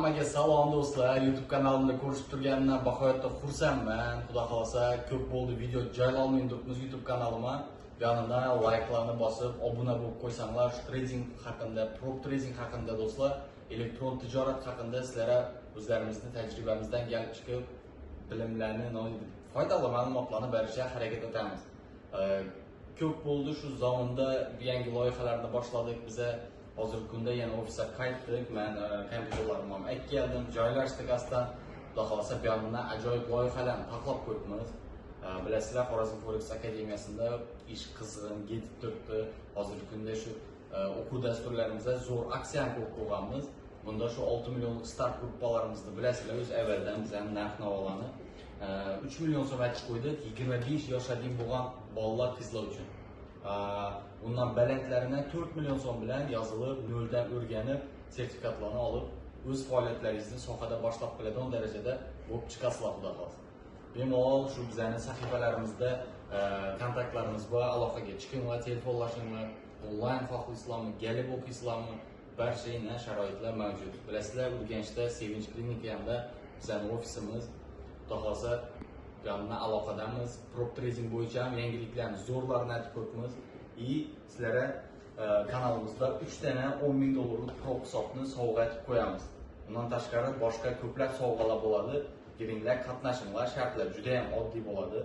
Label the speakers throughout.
Speaker 1: Hammaga salom do'stlar. YouTube kanalimda ko'rishib turganimdan baqayotda xursandman. Xudo xolasa ko'p bo'ldi video joylolmayman turibmiz YouTube kanalimga. Yonidan like'larni bosib, obuna bo'lib qo'ysanglar, shu trading haqida, prop trading haqida do'stlar, elektron tijorat haqida sizlarga o'zlarimizning tajribamizdan kelib chiqib bilimlarni, foydali ma'lumotlarni berishga harakat etamiz. Ko'p bo'ldi shu zamonda yangi loyihalarni boshladik biza. Hozirgi kunda yana ofisga qaytdik. Men kompyuterlarimni ham olib keldim, joylashdik astan. Xudo xolasa bu yerdan ajoyib loyihalarni taklif qo'yibmiz. Bilasizlar, Xorazm Forex Akademiyasida ish qizg'in ketib turibdi. Hozirgi kunda shu o'quv dasturlarimizda zo'r aksiyani ko'p qo'yganmiz. Bunda shu 6 millionlik start gruppalarimizni bilasizlar, o'z avvaldan bizning narx-navolarni 3 million so'm aytib qo'ydik. 25 yoshga дейін bo'lgan bolalar, qizlar uchun. Bundan balandlarına 4 milyon so'm bilan yozilib, noldan o'rganib, sertifikatlarni olib, o'z faoliyatlaringizni sohada boshlab qiladigan darajada bo'lib chiqasizlar, xudo xolasa. Bemalol shu bizning sahifalarimizda kontaktlarimiz bor, aloqaga chiqing va telefonlashinglar. Onlayn xohlaysizlarmi, kelib o'qiysizlarmi? Barcha sharoitlar mavjud. Bilasizlar, Urganchda Sevinch klinikasida bizning ofisimiz, xudo xolasa bilan aloqadamiz. Prop trading bo'yicha ham yangiliklarni zo'rlarni aytib ko'ramiz. Sizlarga kanalimizda 3 dana 10 ming dollarlik prop hisobni sovg'a etib qo'yamiz. Bundan tashqari boshqa ko'plab sovg'alar bo'ladi. Giringlar, qatnashinglar, shartlar juda ham oddiy bo'ladi.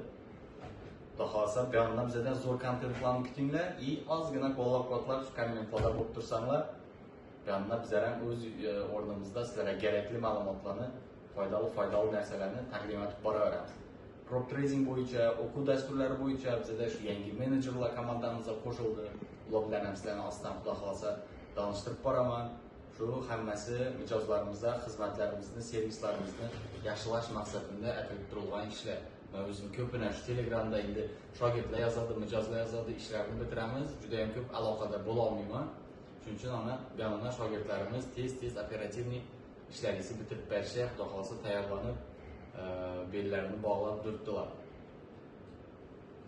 Speaker 1: Xudo xolasa bu yerdan bizdan zo'r kontentlarni kutinglar. Ozgina qo'llab-quvvatlar shu kommentlarda bo'lib tursanglar, bu yerdan bizlar ham o'z o'rnimizda sizlarga kerakli ma'lumotlarni, foydali narsalarni taqdim etib boraveramiz. Prop trading bo'yicha, o'quv dasturlari bo'yicha bizda shu yangi menejerlar komandamizga qo'shildi. Ular bilan ham sizlarni ostan xudo xolasa tanishtirib boraman. Shu hammasi mijozlarimizga xizmatlarimizni, servislarimizni yaxshilash maqsadida atalib turilgan ishlar. Men o'zim ko'pina shu Telegramda endi shogirdlar yozadi, mijozlar yozadi, ishlarni bitiramiz. Juda ham ko'p aloqada bo'la olmayman. Shuning uchun bu yerdan shogirdlarimiz tez operativniy ishlaringizni bitirib berishga xudo xolasa tayyorlanib bellarini bog'lab turibdilar.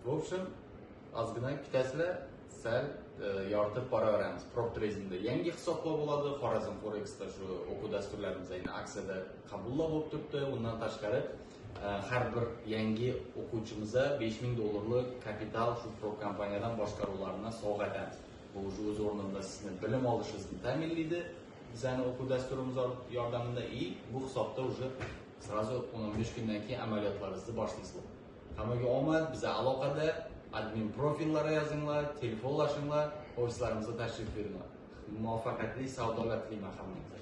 Speaker 1: Bu uchun ozgina kutasizlar, sal yoritib boraveramiz. Prop tradingda yangi hisoblar bo'ladi. Xorazm Forex'da shu o'quv dasturlarimiz ayni aksiyada qabullar bo'lib turibdi. Undan tashqari har bir yangi o'quvchimizga 5000 dollarlik kapital shu prop kompaniyadan boshqaruvlarini sovg'a etamiz. Bu o'z o'rnida sizni bilim olishingizni ta'minlaydi. Bizning o'quv dasturimiz yordamida bu hisobda sразу 15 kundan keyin amaliyotingizni boshlaysiz. Hammaga omad, biza aloqada, admin profillari yozinglar, telefonlashinglar, ofislarimizga tashrif buyuringlar. Muvaffaqiyatli savdolar tilayman hammangizga.